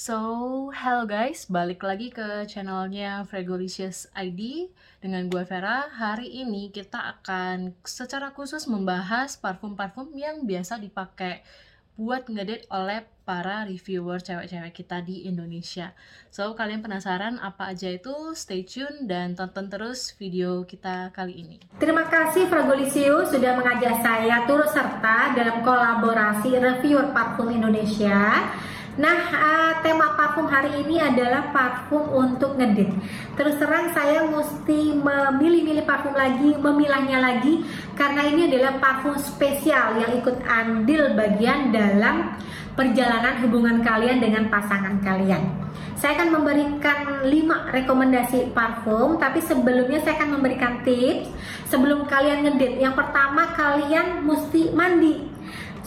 Hello guys, balik lagi ke channelnya Fragolicious ID dengan gua Vera. Hari ini kita akan secara khusus membahas parfum-parfum yang biasa dipakai buat ngedate oleh para reviewer cewek-cewek kita di Indonesia. So, kalian penasaran apa aja itu? Stay tune dan tonton terus video kita kali ini. Terima kasih Fragolicious sudah mengajak saya turut serta dalam kolaborasi reviewer parfum Indonesia. Nah, tema parfum hari ini adalah parfum untuk ngedate. Terus terang saya mesti memilih-milih parfum lagi, memilahnya lagi, karena ini adalah parfum spesial yang ikut andil bagian dalam perjalanan hubungan kalian dengan pasangan kalian. Saya akan memberikan 5 rekomendasi parfum, tapi sebelumnya saya akan memberikan tips sebelum kalian ngedate. Yang pertama, kalian mesti mandi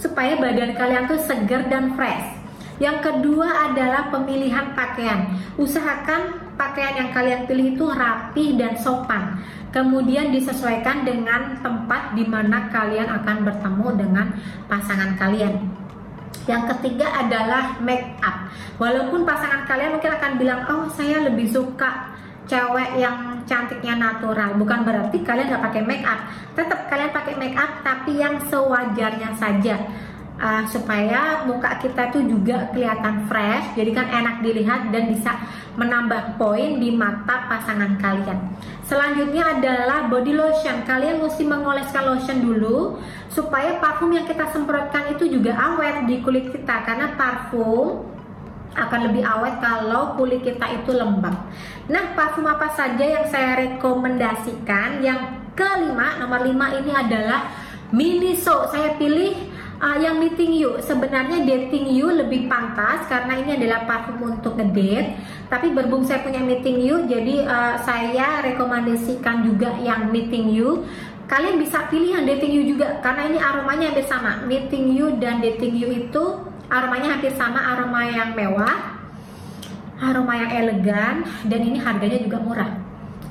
supaya badan kalian tuh segar dan fresh. Yang kedua adalah pemilihan pakaian. Usahakan pakaian yang kalian pilih itu rapi dan sopan. Kemudian disesuaikan dengan tempat di mana kalian akan bertemu dengan pasangan kalian. Yang ketiga adalah make up. Walaupun pasangan kalian mungkin akan bilang, oh saya lebih suka cewek yang cantiknya natural, bukan berarti kalian nggak pakai make up. Tetap kalian pakai make up, tapi yang sewajarnya saja. Supaya muka kita tuh juga kelihatan fresh, jadi kan enak dilihat dan bisa menambah poin di mata pasangan kalian. Selanjutnya adalah body lotion. Kalian mesti mengoleskan lotion dulu supaya parfum yang kita semprotkan itu juga awet di kulit kita, karena parfum akan lebih awet kalau kulit kita itu lembab. Nah, parfum apa saja yang saya rekomendasikan? Yang kelima, nomor 5 ini adalah Miniso. Saya pilih yang Meeting You. Sebenarnya Dating You lebih pantas karena ini adalah parfum untuk ngedate. Tapi berhubung saya punya Meeting You, jadi saya rekomendasikan juga yang Meeting You. Kalian bisa pilih yang Dating You juga karena ini aromanya hampir sama. Meeting You dan Dating You itu aromanya hampir sama, aroma yang mewah, aroma yang elegan, dan ini harganya juga murah.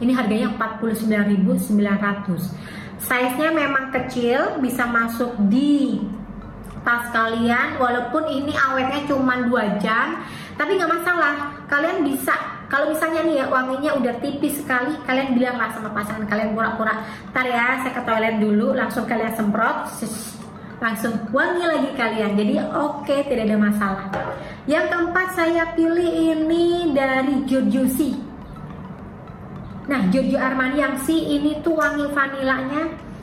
Ini harganya 49.900. Size-nya memang kecil, bisa masuk di tas kalian, walaupun ini awetnya cuma 2 jam, tapi nggak masalah. Kalian bisa, kalau misalnya nih ya wanginya udah tipis sekali, kalian bilanglah sama pasangan kalian, pura-pura, ntar ya saya ke toilet dulu, langsung kalian semprot, langsung wangi lagi kalian. Jadi oke, tidak ada masalah. Yang keempat saya pilih ini dari Giorgio C. Nah, Giorgio Armani yang C ini tuh wangi vanilanya,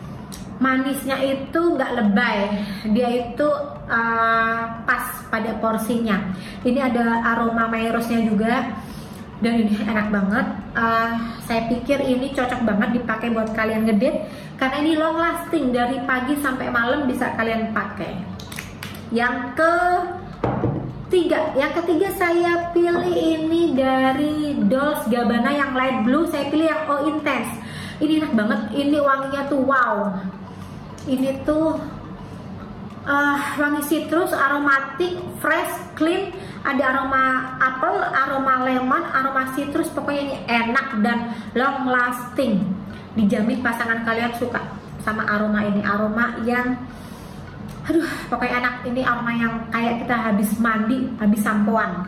manisnya itu nggak lebay, dia itu pas pada porsinya. Ini ada aroma mairosnya juga, dan ini enak banget. Saya pikir ini cocok banget dipakai buat kalian ngedate karena ini long lasting, dari pagi sampai malam bisa kalian pakai. Yang ketiga saya pilih ini dari Dolce Gabbana yang light blue. Saya pilih yang Eau Intense. Ini enak banget, ini wanginya tuh wow. Ini tuh wangi citrus, aromatik, fresh, clean. Ada aroma apel, aroma lemon, aroma citrus. Pokoknya ini enak dan long lasting. Dijamin pasangan kalian suka sama aroma ini. Aroma yang pokoknya enak. Ini aroma yang kayak kita habis mandi, habis sampoan.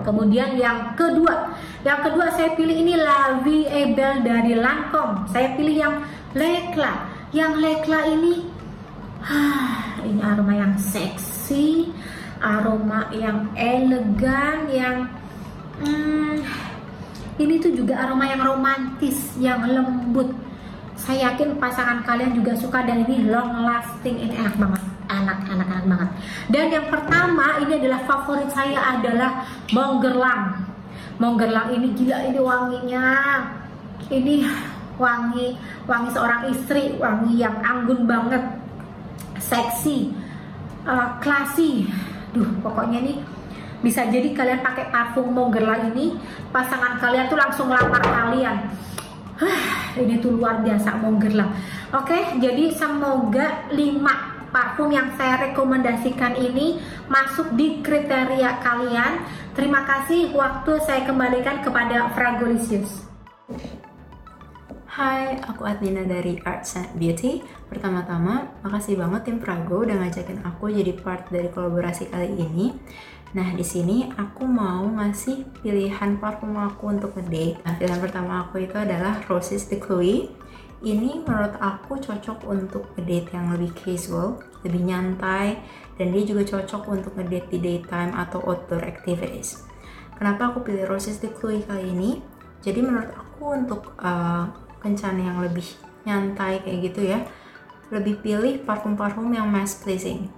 Kemudian yang kedua saya pilih ini La Vie est Belle dari Lancôme. Saya pilih yang L'Éclat. Yang L'Éclat ini aroma yang seksi, aroma yang elegan, yang ini tuh juga aroma yang romantis, yang lembut. Saya yakin pasangan kalian juga suka, dan ini long lasting, ini enak banget, enak banget. Dan yang pertama ini adalah favorit saya adalah Mont Guerlain. Mont Guerlain ini gila, ini wanginya, ini wangi seorang istri, wangi yang anggun banget, seksi, classy. Pokoknya nih bisa jadi kalian pakai parfum Mont Guerlain ini, pasangan kalian tuh langsung lamar kalian. Ini tuh luar biasa Mont Guerlain. Oke, jadi semoga 5 parfum yang saya rekomendasikan ini masuk di kriteria kalian. Terima kasih, waktu saya kembalikan kepada Fragolicious. Hai, aku Adnina dari Arts and Beauty. Pertama-tama, makasih banget tim Frago udah ngajakin aku jadi part dari kolaborasi kali ini. Nah, di sini aku mau ngasih pilihan parfum aku untuk ngedate. Nah, pilihan pertama aku itu adalah Roses de Chloe. Ini menurut aku cocok untuk ngedate yang lebih casual, lebih nyantai, dan dia juga cocok untuk ngedate di daytime atau outdoor activities. Kenapa aku pilih Roses de Chloe kali ini? Jadi menurut aku untuk kencan yang lebih nyantai kayak gitu ya, lebih pilih parfum-parfum yang mass pleasing,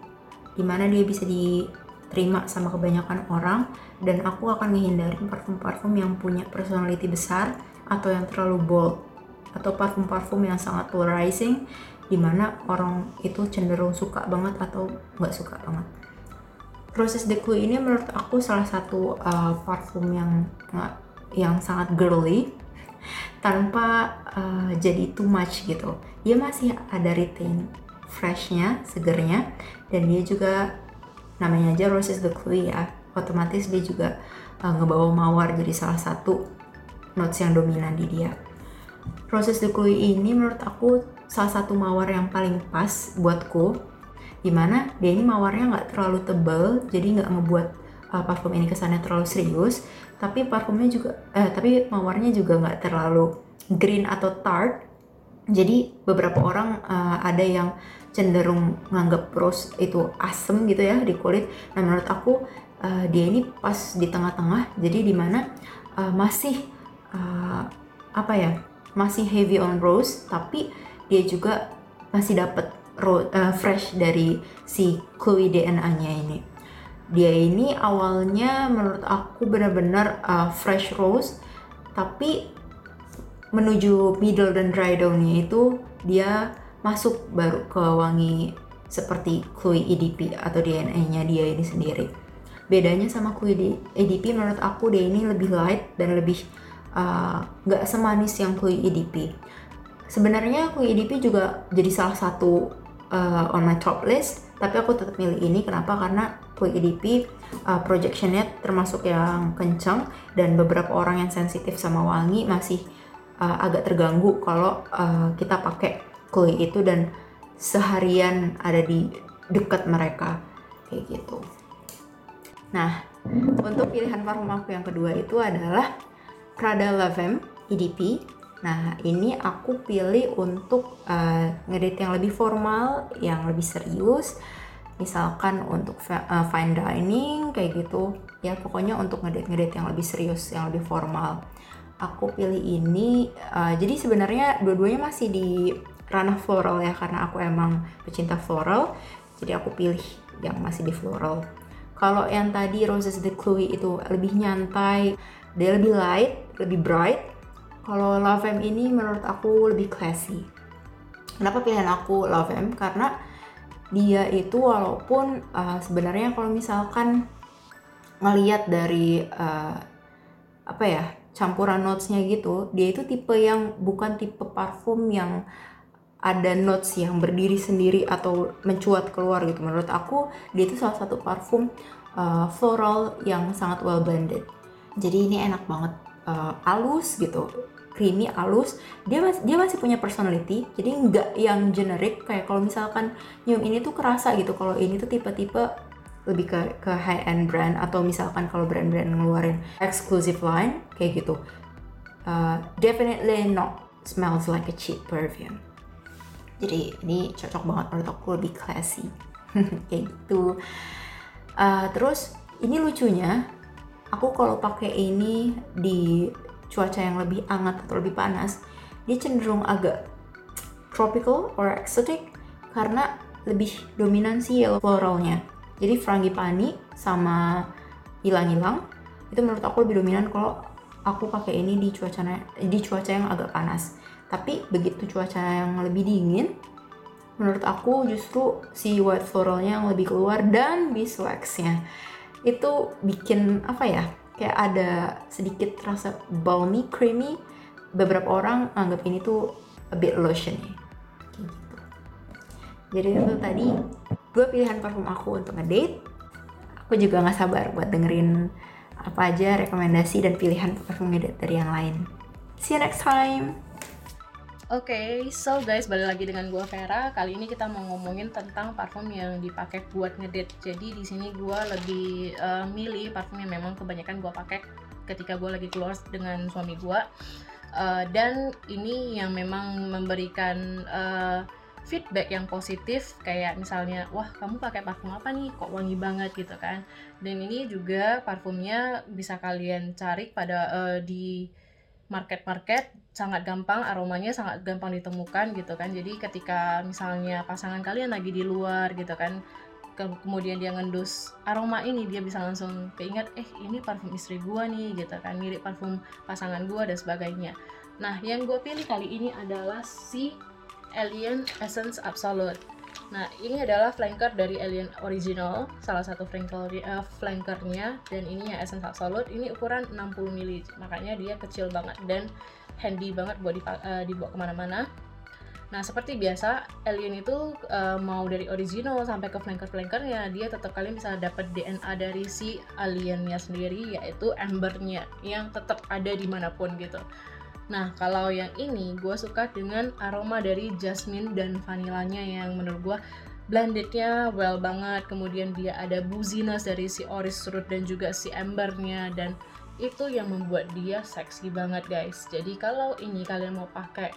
dimana dia bisa diterima sama kebanyakan orang, dan aku akan menghindarin parfum-parfum yang punya personality besar atau yang terlalu bold, atau parfum-parfum yang sangat polarizing, dimana orang itu cenderung suka banget atau nggak suka banget. Roses de Chloe ini menurut aku salah satu parfum yang sangat girly, tanpa jadi too much gitu. Dia masih ada retain freshnya, segernya, dan dia juga namanya aja Roses de Chloe ya, otomatis dia juga ngebawa mawar jadi salah satu notes yang dominan di dia. Roses de Chloe ini menurut aku salah satu mawar yang paling pas buatku, dimana dia ini mawarnya nggak terlalu tebal, jadi nggak ngebuat parfum ini kesannya terlalu serius, tapi tapi mawarnya juga nggak terlalu green atau tart. Jadi beberapa orang ada yang cenderung nganggap rose itu asem gitu ya di kulit. Nah, menurut aku dia ini pas di tengah-tengah, jadi dimana masih masih heavy on rose, tapi dia juga masih dapat fresh dari si Chloe DNA-nya ini. Dia ini awalnya menurut aku benar-benar fresh rose, tapi menuju middle dan dry down-nya itu dia masuk baru ke wangi seperti Chloe EDP atau DNA-nya dia ini sendiri. Bedanya sama Chloe EDP, menurut aku dia ini lebih light dan lebih nggak semanis yang Chloe EDP. Sebenarnya Chloe EDP juga jadi salah satu on my top list, tapi aku tetap milih ini. Kenapa? Karena Chloe EDP projectionnya termasuk yang kencang, dan beberapa orang yang sensitif sama wangi masih agak terganggu kalau kita pakai Chloe itu dan seharian ada di dekat mereka kayak gitu. Nah, untuk pilihan parfum aku yang kedua itu adalah Prada La Femme EDP. Nah, ini aku pilih untuk ngedate yang lebih formal, yang lebih serius, misalkan untuk fine dining kayak gitu ya, pokoknya untuk ngedate yang lebih serius, yang lebih formal. Aku pilih ini, jadi sebenarnya dua-duanya masih di ranah floral ya, karena aku emang pecinta floral, jadi aku pilih yang masih di floral. Kalau yang tadi Roses de Chloe itu lebih nyantai, dia lebih light, lebih bright. Kalau La Femme ini menurut aku lebih classy. Kenapa pilihan aku La Femme? Karena dia itu walaupun sebenarnya kalau misalkan ngelihat dari campuran notesnya gitu, dia itu tipe yang bukan tipe parfum yang ada notes yang berdiri sendiri atau mencuat keluar gitu. Menurut aku dia itu salah satu parfum floral yang sangat well blended. Jadi ini enak banget, halus gitu, creamy, halus. Dia masih punya personality, jadi nggak yang generic kayak kalau misalkan nyium ini tuh kerasa gitu. Kalau ini tuh tipe-tipe lebih ke high end brand, atau misalkan kalau brand-brand ngeluarin exclusive line kayak gitu, definitely not smells like a cheap perfume. Jadi ini cocok banget menurut aku, lebih classy kayak gitu. Terus ini lucunya, aku kalau pakai ini di cuaca yang lebih hangat atau lebih panas, dia cenderung agak tropical or exotic karena lebih dominansi yellow floralnya. Jadi frangipani sama ilang-ilang itu menurut aku lebih dominan kalau aku pakai ini di cuaca yang agak panas. Tapi begitu cuaca yang lebih dingin, menurut aku justru si white floralnya yang lebih keluar, dan beeswaxnya itu bikin kayak ada sedikit rasa balmy, creamy. Beberapa orang anggap ini tuh a bit lotiony gitu. Jadi itu tadi 2 pilihan parfum aku untuk ngedate. Aku juga gak sabar buat dengerin apa aja rekomendasi dan pilihan parfum ngedate dari yang lain. See you next time. Oke, so guys, balik lagi dengan gua Vera. Kali ini kita mau ngomongin tentang parfum yang dipakai buat ngedate. Jadi di sini gua lebih milih parfum yang memang kebanyakan gua pakai ketika gua lagi keluar dengan suami gua. Dan ini yang memang memberikan feedback yang positif, kayak misalnya, wah kamu pakai parfum apa nih, kok wangi banget gitu kan. Dan ini juga parfumnya bisa kalian cari pada di market-market, sangat gampang, aromanya sangat gampang ditemukan gitu kan. Jadi ketika misalnya pasangan kalian lagi di luar gitu kan, kemudian dia ngendus aroma ini, dia bisa langsung keinget, ini parfum istri gua nih gitu kan, mirip parfum pasangan gua dan sebagainya. Nah, yang gua pilih kali ini adalah si Alien Essence Absolute. Nah, ini adalah flanker dari Alien Original, salah satu flankernya, dan ini yang Essence Absolute. Ini ukuran 60 ml, makanya dia kecil banget dan handy banget buat dibawa kemana-mana. Nah, seperti biasa, Alien itu mau dari original sampai ke flanker-flankernya, dia tetap kalian bisa dapat DNA dari si aliennya sendiri, yaitu ambernya, yang tetap ada dimanapun gitu. Nah, kalau yang ini gue suka dengan aroma dari jasmine dan vanilanya yang menurut gue blendednya well banget. Kemudian dia ada booziness dari si orris root dan juga si ambernya, dan itu yang membuat dia seksi banget guys. Jadi kalau ini kalian mau pakai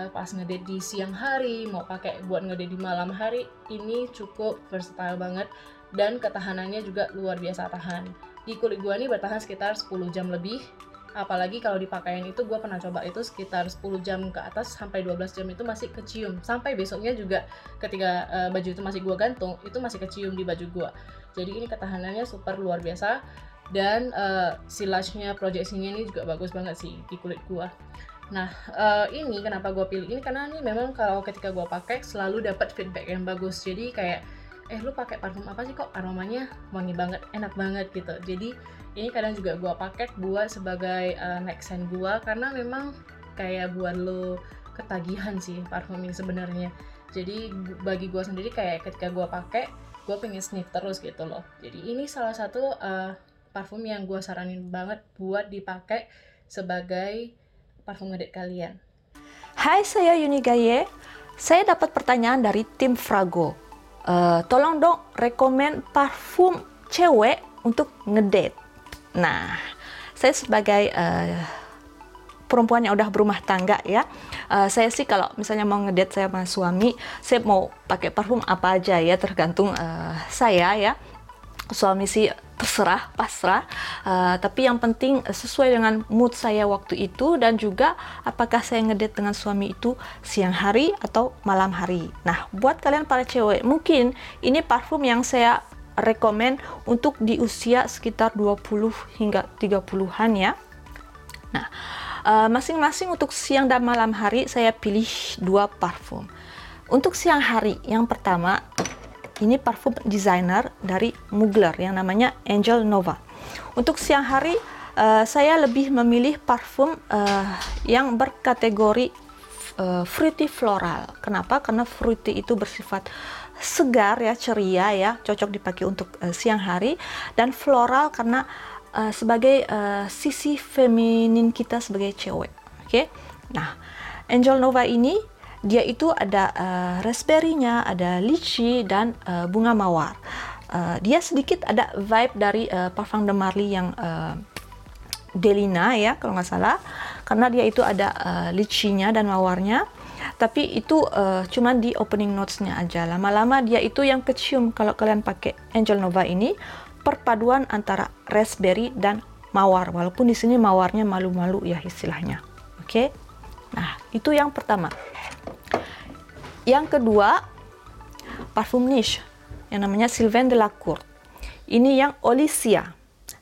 pas ngedate di siang hari, mau pakai buat ngedate di malam hari, ini cukup versatile banget dan ketahanannya juga luar biasa tahan. Di kulit gue nih bertahan sekitar 10 jam lebih. Apalagi kalau dipakaiin itu, gue pernah coba itu sekitar 10 jam ke atas sampai 12 jam itu masih kecium. Sampai besoknya juga ketika baju itu masih gue gantung, itu masih kecium di baju gue. Jadi ini ketahanannya super luar biasa. Dan silage-nya, projeksinya ini juga bagus banget sih di kulit gue. Nah, ini kenapa gue pilih ini, karena ini memang kalau ketika gue pakai selalu dapat feedback yang bagus. Jadi kayak, lu pakai parfum apa sih, kok aromanya wangi banget, enak banget gitu. Jadi ini kadang juga gue pakai buat sebagai next scent gue, karena memang kayak buat lo ketagihan sih parfum ini sebenarnya. Jadi bagi gue sendiri kayak ketika gue pakai, gue pengen sniff terus gitu loh. Jadi ini salah satu parfum yang gue saranin banget buat dipakai sebagai parfum ngedate kalian. Hai, saya Yuni Gaye. Saya dapat pertanyaan dari tim Frago. Tolong dong rekomen parfum cewek untuk ngedate. Nah, saya sebagai perempuan yang udah berumah tangga ya, saya sih kalau misalnya mau ngedate saya sama suami, saya mau pakai parfum apa aja ya, tergantung saya ya. Suami sih terserah, pasrah, tapi yang penting sesuai dengan mood saya waktu itu, dan juga apakah saya ngedate dengan suami itu siang hari atau malam hari. Nah, buat kalian para cewek, mungkin ini parfum yang saya rekomen untuk di usia sekitar 20 hingga 30-an ya. Nah, masing-masing untuk siang dan malam hari saya pilih 2 parfum. Untuk siang hari, yang pertama ini parfum designer dari Mugler yang namanya Angel Nova. Untuk siang hari saya lebih memilih parfum yang berkategori fruity floral. Kenapa? Karena fruity itu bersifat segar ya, ceria ya, cocok dipakai untuk siang hari. Dan floral karena sebagai sisi feminin kita sebagai cewek. Oke. Nah, Angel Nova ini dia itu ada raspberry-nya, ada lychee dan bunga mawar. Dia sedikit ada vibe dari parfum de Marly yang Delina ya kalau nggak salah, karena dia itu ada lychee-nya dan mawarnya. Tapi itu cuman di opening notes-nya aja. Lama-lama dia itu yang kecium kalau kalian pakai Angel Nova ini, perpaduan antara raspberry dan mawar. Walaupun di sini mawarnya malu-malu ya istilahnya. Oke. Nah, itu yang pertama. Yang kedua, parfum niche yang namanya Sylvain Delacour. Ini yang Olivia.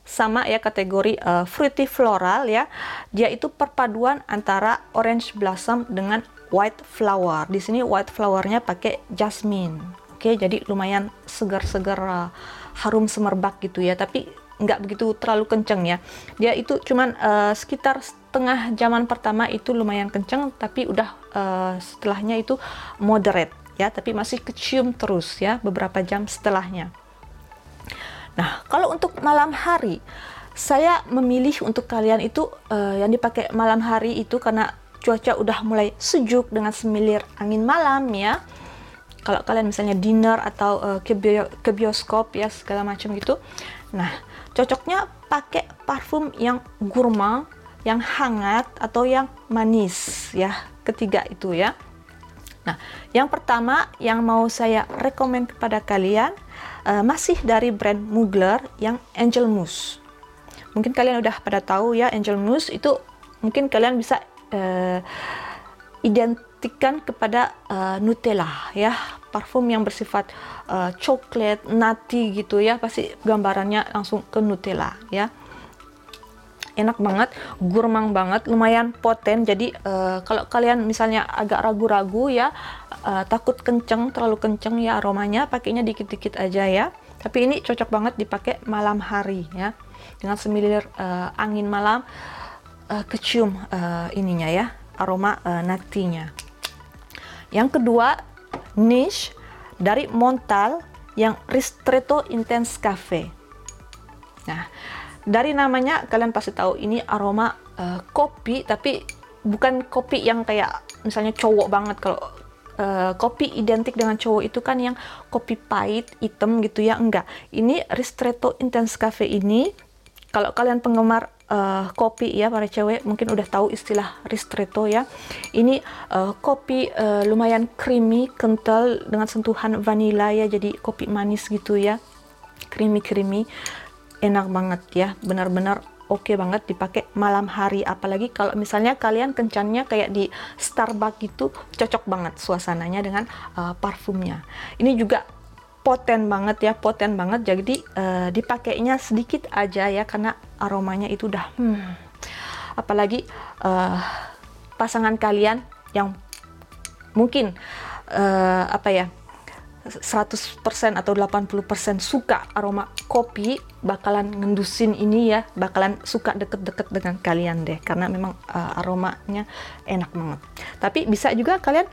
Sama ya, kategori fruity floral ya. Dia itu perpaduan antara orange blossom dengan white flower. Di sini white flowernya pakai jasmine. Oke, jadi lumayan segar-segar, harum semerbak gitu ya. Tapi nggak begitu terlalu kenceng ya. Dia itu cuman sekitar setengah jaman pertama itu lumayan kenceng, tapi udah setelahnya itu moderate ya. Tapi masih kecium terus ya beberapa jam setelahnya. Nah, kalau untuk malam hari, saya memilih untuk kalian itu yang dipakai malam hari itu karena cuaca udah mulai sejuk dengan semilir angin malam ya. Kalau kalian misalnya dinner atau ke bioskop ya segala macam gitu. Nah, cocoknya pakai parfum yang gourmand, yang hangat atau yang manis ya. Ketiga itu ya. Nah, yang pertama yang mau saya rekomen kepada kalian masih dari brand Mugler yang Angel Mousse. Mungkin kalian udah pada tahu ya, Angel Mousse itu mungkin kalian bisa identikkan kepada Nutella ya, parfum yang bersifat coklat, nutty gitu ya, pasti gambarannya langsung ke Nutella ya. Enak banget, gourmand banget, lumayan poten. Jadi kalau kalian misalnya agak ragu-ragu ya, takut terlalu kenceng ya aromanya, pakainya dikit-dikit aja ya. Tapi ini cocok banget dipakai malam hari ya, dengan semilir angin malam, kecium ininya ya, aroma nutty-nya. Yang kedua, Niche dari Montal yang Ristretto Intense Cafe. Nah, dari namanya kalian pasti tahu ini aroma kopi, tapi bukan kopi yang kayak misalnya cowok banget. Kalau kopi identik dengan cowok itu kan yang kopi pahit, hitam gitu ya, enggak. Ini Ristretto Intense Cafe ini, kalau kalian penggemar kopi ya, para cewek mungkin udah tahu istilah ristretto ya. Ini kopi lumayan creamy, kental dengan sentuhan vanila ya, jadi kopi manis gitu ya, creamy, enak banget ya, benar-benar oke banget dipakai malam hari. Apalagi kalau misalnya kalian kencannya kayak di Starbucks gitu, cocok banget suasananya dengan parfumnya. Ini juga poten banget ya, jadi dipakainya sedikit aja ya, karena aromanya itu udah apalagi pasangan kalian yang mungkin 100% atau 80% suka aroma kopi, bakalan ngendusin ini ya, bakalan suka deket-deket dengan kalian deh, karena memang aromanya enak banget. Tapi bisa juga kalian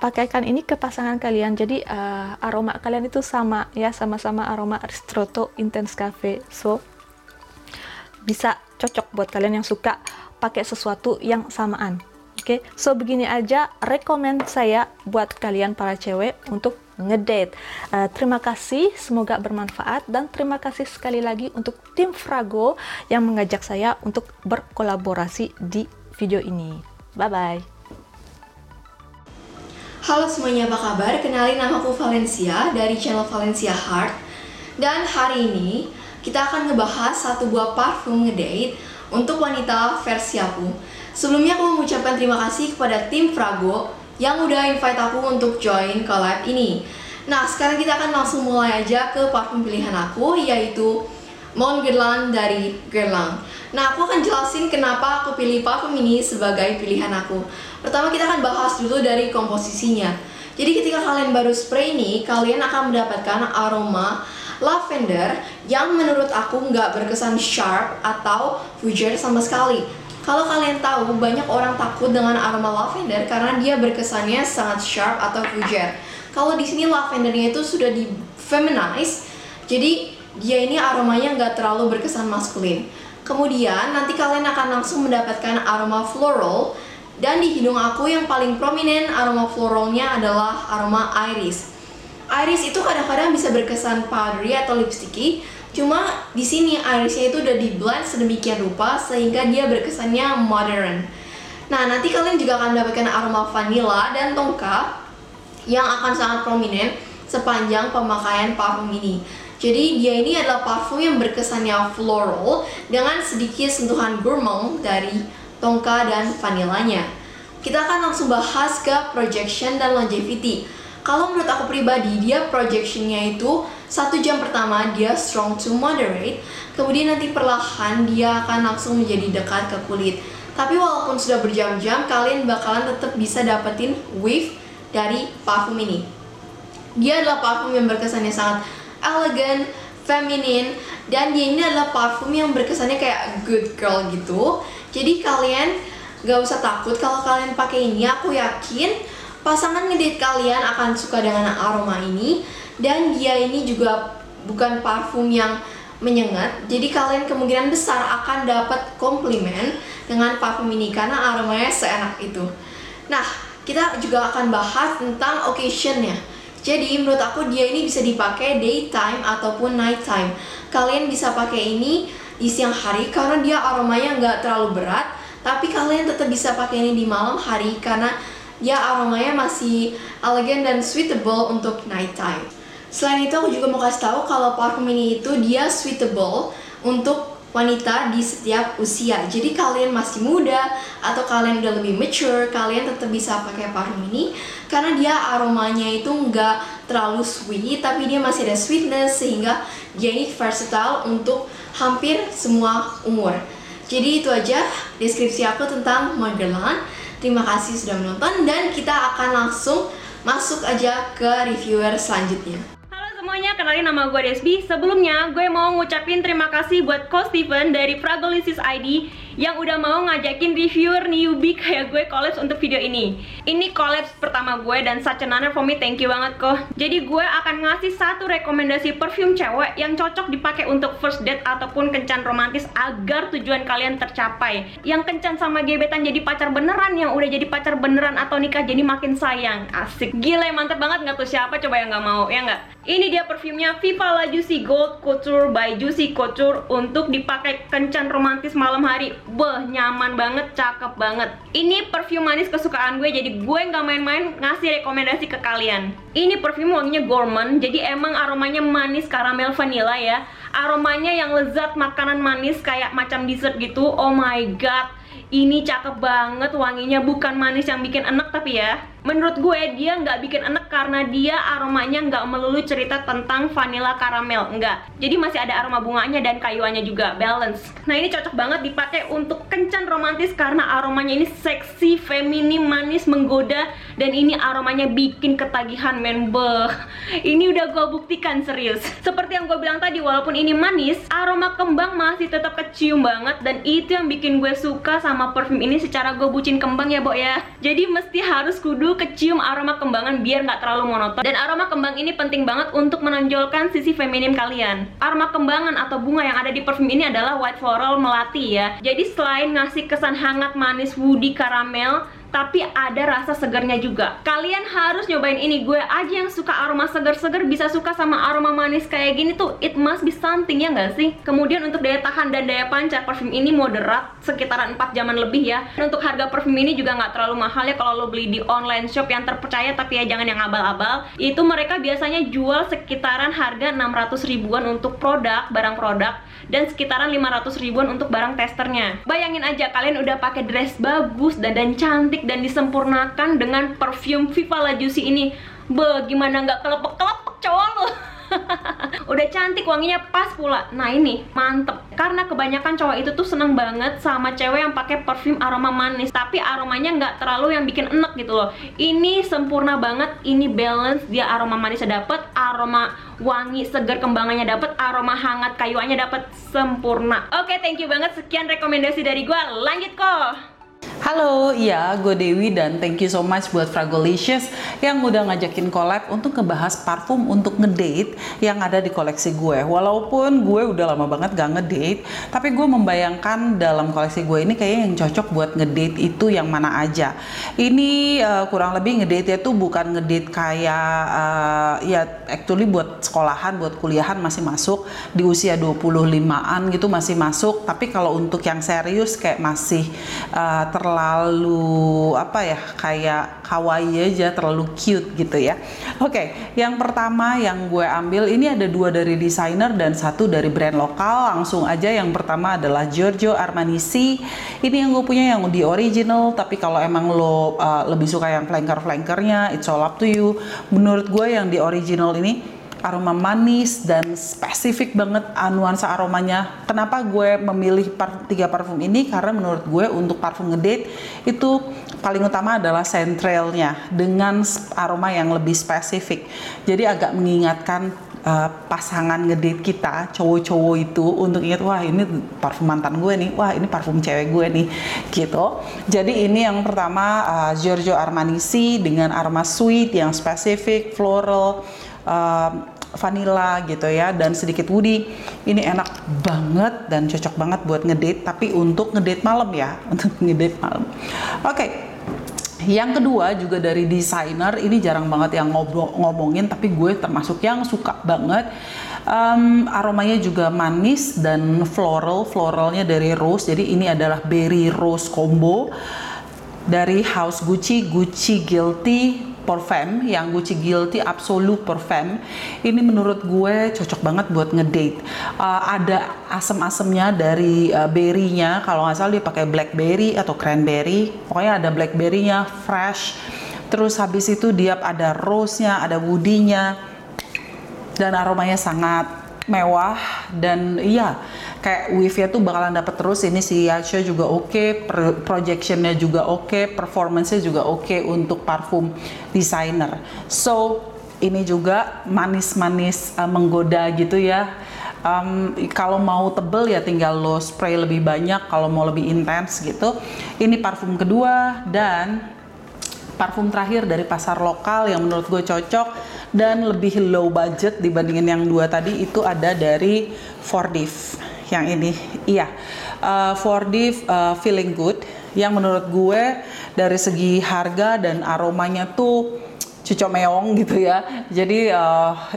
pakaikan ini ke pasangan kalian, jadi aroma kalian itu sama ya, sama-sama aroma Ristretto Intense Cafe, so bisa cocok buat kalian yang suka pakai sesuatu yang samaan. Oke, so begini aja rekomen saya buat kalian para cewek untuk ngedate. Terima kasih, semoga bermanfaat, dan terima kasih sekali lagi untuk tim Frago yang mengajak saya untuk berkolaborasi di video ini. Bye bye. Halo semuanya, apa kabar? Kenalin, namaku Valencia dari channel Valencia Heart. Dan hari ini kita akan ngebahas satu buah parfum ngedate untuk wanita versi aku. Sebelumnya aku mengucapkan terima kasih kepada tim Frago yang udah invite aku untuk join collab ini. Nah, sekarang kita akan langsung mulai aja ke parfum pilihan aku, yaitu Mon Guerlain dari Guerlain. Nah, aku akan jelasin kenapa aku pilih parfum ini sebagai pilihan aku. Pertama, kita akan bahas dulu dari komposisinya. Jadi ketika kalian baru spray ini, kalian akan mendapatkan aroma lavender yang menurut aku nggak berkesan sharp atau fougere sama sekali. Kalau kalian tahu, banyak orang takut dengan aroma lavender karena dia berkesannya sangat sharp atau fougere. Kalau di sini lavendernya itu sudah di feminize, jadi dia ini aromanya nggak terlalu berkesan maskulin. Kemudian nanti kalian akan langsung mendapatkan aroma floral, dan di hidung aku yang paling prominent aroma floralnya adalah aroma iris. Iris itu kadang-kadang bisa berkesan powdery atau lipsticky. Cuma di sini irisnya itu udah di blend sedemikian rupa sehingga dia berkesannya modern. Nah, nanti kalian juga akan mendapatkan aroma vanilla dan tonka yang akan sangat prominent sepanjang pemakaian parfum ini. Jadi dia ini adalah parfum yang berkesannya floral dengan sedikit sentuhan gourmand dari tonka dan vanilanya. Kita akan langsung bahas ke projection dan longevity. Kalau menurut aku pribadi, dia projectionnya itu 1 jam pertama dia strong to moderate, kemudian nanti perlahan dia akan langsung menjadi dekat ke kulit. Tapi walaupun sudah berjam-jam, kalian bakalan tetap bisa dapetin wave dari parfum ini. Dia adalah parfum yang berkesannya sangat elegan, feminin, dan dia ini adalah parfum yang berkesannya kayak good girl gitu. Jadi kalian gak usah takut kalau kalian pakai ini. Aku yakin pasangan ngedate kalian akan suka dengan aroma ini. Dan dia ini juga bukan parfum yang menyengat. Jadi kalian kemungkinan besar akan dapat komplimen dengan parfum ini karena aromanya seenak itu. Nah, kita juga akan bahas tentang occasionnya. Jadi menurut aku dia ini bisa dipakai daytime ataupun nighttime. Kalian bisa pakai ini di siang hari karena dia aromanya nggak terlalu berat, tapi kalian tetap bisa pakai ini di malam hari karena dia aromanya masih elegan dan suitable untuk nighttime. Selain itu aku juga mau kasih tahu kalau parfum ini itu dia suitable untuk wanita di setiap usia. Jadi kalian masih muda atau kalian udah lebih mature, kalian tetap bisa pakai parfum ini karena dia aromanya itu nggak terlalu sweet, tapi dia masih ada sweetness sehingga dia ini versatile untuk hampir semua umur. Jadi itu aja deskripsi aku tentang Montguerlain. Terima kasih sudah menonton dan kita akan langsung masuk aja ke reviewer selanjutnya. Semuanya, kenalin nama gue Desbi. Sebelumnya, gue mau ngucapin terima kasih buat Ko Steven dari Fragolicious ID yang udah mau ngajakin reviewer newbie kayak gue collabs untuk video ini. Ini collabs pertama gue dan such an honor for me, thank you banget Ko. Jadi gue akan ngasih satu rekomendasi perfume cewek yang cocok dipakai untuk first date ataupun kencan romantis agar tujuan kalian tercapai. Yang kencan sama gebetan jadi pacar beneran, yang udah jadi pacar beneran atau nikah jadi makin sayang. Asik. Gila, mantep banget nggak tuh, siapa coba yang nggak mau, ya nggak? Ini dia perfumenya Viva La Juicy Gold Couture by Juicy Couture untuk dipakai kencan romantis malam hari. Beh, nyaman banget, cakep banget. Ini perfume manis kesukaan gue, jadi gue nggak main-main ngasih rekomendasi ke kalian. Ini perfume wanginya gourmand, jadi emang aromanya manis karamel vanilla ya. Aromanya yang lezat makanan manis kayak macam dessert gitu. Oh my god, ini cakep banget wanginya, bukan manis yang bikin enek tapi ya. Menurut gue dia nggak bikin enek karena dia aromanya nggak melulu cerita tentang vanilla karamel, enggak. Jadi masih ada aroma bunganya dan kayuannya juga, balance. Nah ini cocok banget dipakai untuk kencan romantis karena aromanya ini seksi, feminim, manis, menggoda, dan ini aromanya bikin ketagihan men. Beh, ini udah gue buktikan serius. Seperti yang gue bilang tadi, walaupun ini manis, aroma kembang masih tetap kecium banget, dan itu yang bikin gue suka sama parfum ini. Secara gue bucin kembang ya Bo ya, jadi mesti harus kudu kecium aroma kembangan biar nggak terlalu monoton. Dan aroma kembang ini penting banget untuk menonjolkan sisi feminim kalian. Aroma kembangan atau bunga yang ada di parfum ini adalah white floral melati ya. Jadi selain ngasih kesan hangat, manis, woody, karamel, tapi ada rasa segernya juga. Kalian harus nyobain ini. Gue aja yang suka aroma seger-seger bisa suka sama aroma manis kayak gini tuh. It must be something, ya nggak sih? Kemudian untuk daya tahan dan daya pancar, parfum ini moderat, sekitaran 4 jaman lebih ya. Dan untuk harga parfum ini juga nggak terlalu mahal ya kalau lo beli di online shop yang terpercaya, tapi ya jangan yang abal-abal. Itu mereka biasanya jual sekitaran harga 600 ribuan untuk barang produk, dan sekitaran 500 ribuan untuk barang testernya. Bayangin aja kalian udah pakai dress bagus, dandan cantik, dan disempurnakan dengan perfume Viva La Juicy ini. Beh, gimana nggak kelepek-kelepek cowok lo. Udah cantik, wanginya pas pula. Nah ini mantep, karena kebanyakan cowok itu tuh seneng banget sama cewek yang pakai parfum aroma manis, tapi aromanya nggak terlalu yang bikin enek gitu loh. Ini sempurna banget, ini balance, dia aroma manisnya dapet, aroma wangi segar kembangannya dapet, aroma hangat kayuannya dapet, sempurna. Oke, thank you banget, sekian rekomendasi dari gua. Lanjut kok. Halo, iya gue Dewi dan thank you so much buat Fragolicious yang udah ngajakin collab untuk ngebahas parfum untuk ngedate yang ada di koleksi gue. Walaupun gue udah lama banget gak ngedate, tapi gue membayangkan dalam koleksi gue ini kayaknya yang cocok buat ngedate itu yang mana aja. Ini kurang lebih ngedate itu bukan ngedate kayak ya actually buat sekolahan, buat kuliahan masih masuk, di usia 25-an gitu masih masuk, tapi kalau untuk yang serius kayak masih terlalu apa ya, kayak kawaii aja, terlalu cute gitu ya. Oke, yang pertama yang gue ambil ini ada 2 dari desainer dan 1 dari brand lokal. Langsung aja, yang pertama adalah Giorgio Armanici. Ini yang gue punya yang di original, tapi kalau emang lo lebih suka yang flanker-flankernya, it's all up to you. Menurut gue yang di original ini aroma manis dan spesifik banget nuansa aromanya. Kenapa gue memilih 3 parfum ini? Karena menurut gue untuk parfum ngedate itu paling utama adalah centralnya dengan aroma yang lebih spesifik. Jadi agak mengingatkan pasangan ngedate kita, cowok-cowok itu, untuk ingat, wah ini parfum mantan gue nih, wah ini parfum cewek gue nih, gitu. Jadi ini yang pertama, Giorgio Armanici dengan aroma sweet yang spesifik, floral, vanilla gitu ya, dan sedikit woody. Ini enak banget dan cocok banget buat ngedate, tapi untuk ngedate malam ya, untuk ngedate malam. Oke. Yang kedua juga dari desainer, ini jarang banget yang ngomongin, tapi gue termasuk yang suka banget. Aromanya juga manis dan floralnya dari rose. Jadi ini adalah berry rose combo dari House Gucci Guilty Parfum, yang Gucci Guilty Absolute Parfum. Ini menurut gue cocok banget buat ngedate. Ada asem-asemnya dari berry-nya, kalau nggak salah dia pakai blackberry atau cranberry, pokoknya ada blackberry-nya fresh. Terus habis itu dia ada rose-nya, ada woody-nya, dan aromanya sangat mewah. Dan iya, kayak wave-nya tuh bakalan dapet terus. Ini si Yasha juga oke, projection-nya juga oke, performance-nya juga oke untuk parfum designer. So ini juga manis-manis menggoda gitu ya. Kalau mau tebel ya tinggal lo spray lebih banyak, kalau mau lebih intens gitu. Ini parfum kedua, dan parfum terakhir dari pasar lokal yang menurut gue cocok dan lebih low budget dibandingin yang dua tadi, itu ada dari Fordiv. Yang ini, iya, Fordiv Feeling Good, yang menurut gue dari segi harga dan aromanya tuh cucok meong gitu ya. Jadi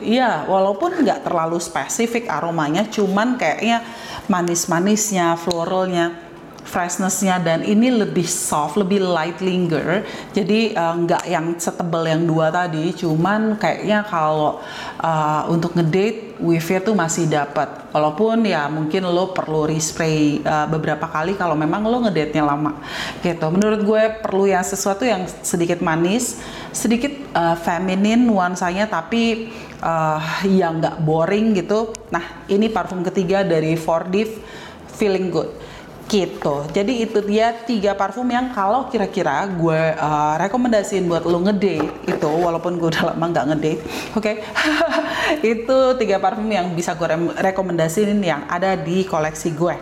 iya, walaupun nggak terlalu spesifik aromanya, cuman kayaknya manis-manisnya, floralnya, freshness-nya, dan ini lebih soft, lebih light linger. Jadi nggak yang setebal yang dua tadi, cuman kayaknya kalau untuk ngedate wave-nya tuh masih dapat. Walaupun ya mungkin lo perlu respray beberapa kali kalau memang lo ngedate-nya lama gitu. Menurut gue perlu yang sesuatu yang sedikit manis, sedikit feminine nuansanya, tapi yang nggak boring gitu. Nah, ini parfum ketiga dari Fordiv Feeling Good gitu. Jadi itu dia 3 parfum yang kalau kira-kira gue rekomendasiin buat lo ngedate itu, walaupun gue udah lama nggak ngedate, oke? Itu 3 parfum yang bisa gue rekomendasiin yang ada di koleksi gue.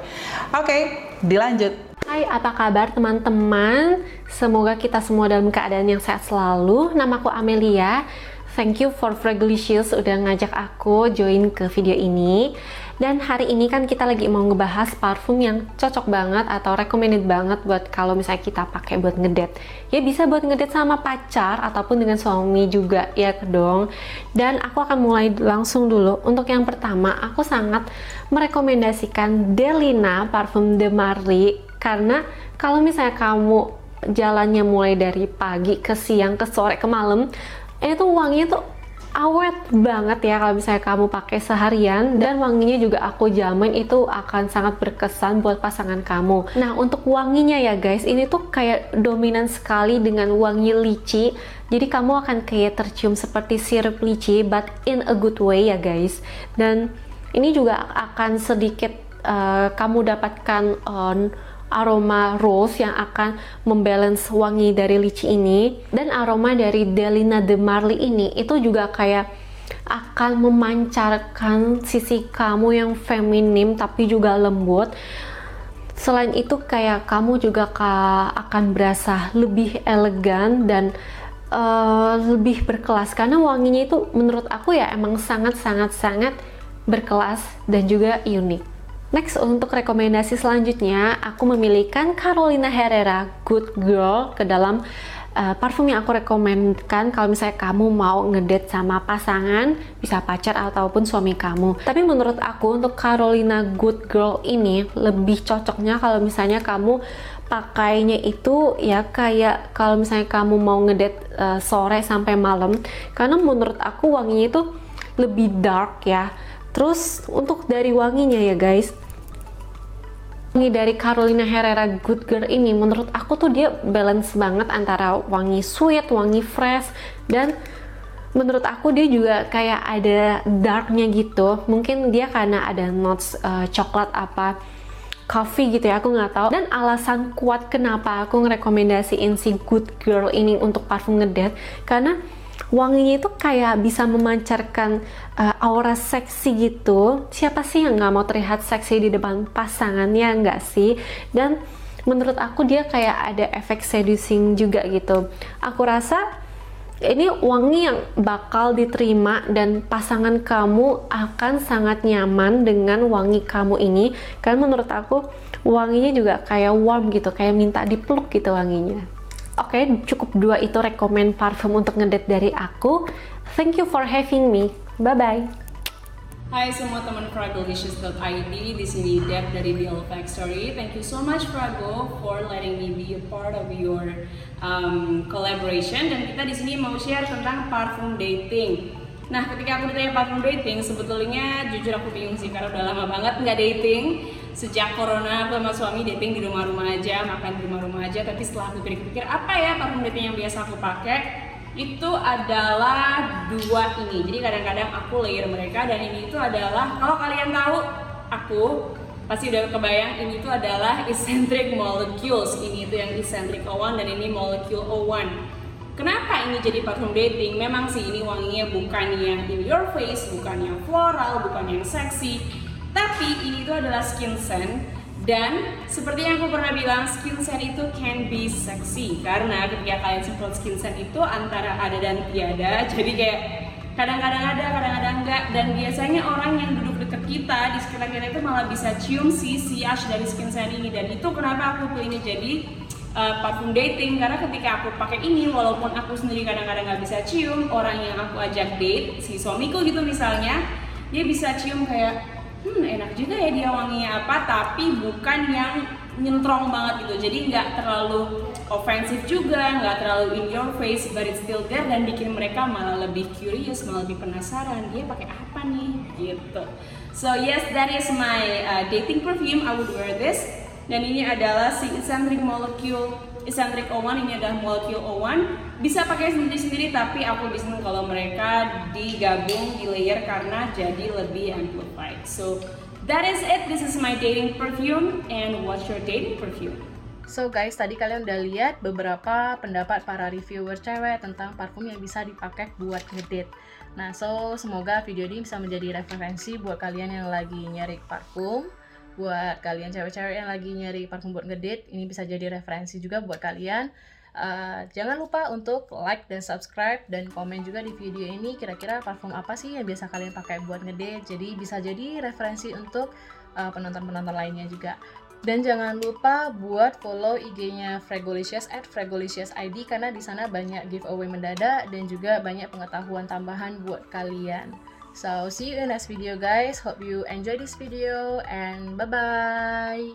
Oke, dilanjut. Hai, apa kabar teman-teman? Semoga kita semua dalam keadaan yang sehat selalu. Namaku Amelia. Thank you for Fragrolicious udah ngajak aku join ke video ini. Dan hari ini kan kita lagi mau ngebahas parfum yang cocok banget atau recommended banget buat kalau misalnya kita pakai buat ngedate. Ya bisa buat ngedate sama pacar ataupun dengan suami juga ya dong. Dan aku akan mulai langsung dulu. Untuk yang pertama, aku sangat merekomendasikan Delina parfum de Marly, karena kalau misalnya kamu jalannya mulai dari pagi ke siang ke sore ke malam, ini tuh wanginya tuh awet banget ya kalau misalnya kamu pakai seharian, dan wanginya juga aku jamin itu akan sangat berkesan buat pasangan kamu. Nah, untuk wanginya ya guys, ini tuh kayak dominan sekali dengan wangi lychee. Jadi kamu akan kayak tercium seperti sirup lychee, but in a good way ya guys. Dan ini juga akan sedikit kamu dapatkan aroma rose yang akan membalance wangi dari lychee ini. Dan aroma dari Delina de Marly ini itu juga kayak akan memancarkan sisi kamu yang feminim tapi juga lembut. Selain itu kayak kamu juga akan berasa lebih elegan dan lebih berkelas, karena wanginya itu menurut aku ya emang sangat berkelas dan juga unik. Next, untuk rekomendasi selanjutnya, aku memilihkan Carolina Herrera Good Girl ke dalam parfum yang aku rekomendkan kalau misalnya kamu mau ngedate sama pasangan, bisa pacar ataupun suami kamu. Tapi menurut aku untuk Carolina Good Girl ini lebih cocoknya kalau misalnya kamu pakainya itu ya kayak kalau misalnya kamu mau ngedate sore sampai malam, karena menurut aku wanginya itu lebih dark ya. Terus untuk dari wanginya ya guys, wangi dari Carolina Herrera Good Girl ini menurut aku tuh dia balance banget antara wangi sweet, wangi fresh, dan menurut aku dia juga kayak ada darknya gitu. Mungkin dia karena ada notes coklat apa coffee gitu ya, aku nggak tahu. Dan alasan kuat kenapa aku ngerekomendasiin si Good Girl ini untuk parfum ngedate, karena wanginya itu kayak bisa memancarkan aura seksi gitu. Siapa sih yang nggak mau terlihat seksi di depan pasangannya, nggak sih? Dan menurut aku dia kayak ada efek seducing juga gitu. Aku rasa Ini wangi yang bakal diterima dan pasangan kamu akan sangat nyaman dengan wangi kamu ini. Karena menurut aku wanginya juga kayak warm gitu, kayak minta dipeluk gitu wanginya. Oke, cukup 2 itu rekomen parfum untuk ngedate dari aku. Thank you for having me. Bye-bye. Hai semua teman Fragolicious.id, di sini Deb dari The Old Factory. Thank you so much Frago for letting me be a part of your collaboration. Dan kita di sini mau share tentang parfum dating. Nah, ketika aku ditanya parfum dating, sebetulnya jujur aku bingung sih karena udah lama banget nggak dating. Sejak corona aku sama suami dating di rumah-rumah aja, makan di rumah-rumah aja. Tapi setelah aku pikir-pikir apa ya parfum dating yang biasa aku pakai, itu adalah 2 ini. Jadi kadang-kadang aku layer mereka, dan ini itu adalah, kalau kalian tahu aku pasti udah kebayang, ini itu adalah Eccentric Molecules. Ini itu yang Eccentric 01 dan ini Molecule 01. Kenapa ini jadi parfum dating? Memang sih ini wanginya bukan yang in your face, bukan yang floral, bukan yang seksi, tapi ini itu adalah skin scent. Dan seperti yang aku pernah bilang, skin scent itu can be sexy, karena ketika kalian semprot skin scent itu antara ada dan tiada. Jadi kayak kadang-kadang ada, kadang-kadang enggak. Dan biasanya orang yang duduk dekat kita, di sekitar kita itu malah bisa cium si ash dari skin scent ini. Dan itu kenapa aku pilihnya jadi parfum dating, karena ketika aku pakai ini, walaupun aku sendiri kadang-kadang nggak bisa cium, orang yang aku ajak date, si suamiku gitu misalnya, dia bisa cium kayak enak juga ya dia wanginya apa, tapi bukan yang nyentrong banget gitu. Jadi nggak terlalu offensive juga, nggak terlalu in your face, but it's still there, dan bikin mereka malah lebih curious, malah lebih penasaran dia pakai apa nih gitu. So yes, that is my dating perfume. I would wear this. Dan ini adalah si Eccentric Molecule Eccentric 01. Ini adalah Molecule 01. Bisa pakai sendiri-sendiri, tapi aku lebih senang kalau mereka digabung, di layer, karena jadi lebih amplified. So that is it. This is my dating perfume. And what's your dating perfume? So guys, tadi kalian udah lihat beberapa pendapat para reviewer cewek tentang parfum yang bisa dipakai buat ngedate. Nah, so semoga video ini bisa menjadi referensi buat kalian yang lagi nyari parfum. Buat kalian cewek-cewek yang lagi nyari parfum buat ngedate, ini bisa jadi referensi juga buat kalian. Jangan lupa untuk like dan subscribe dan komen juga di video ini, kira-kira parfum apa sih yang biasa kalian pakai buat ngedate. Jadi bisa jadi referensi untuk penonton-penonton lainnya juga. Dan jangan lupa buat follow IG-nya Fragolicious @fragolicious_id, karena di sana banyak giveaway mendadak dan juga banyak pengetahuan tambahan buat kalian. So see you in next video guys. Hope you enjoy this video and bye bye.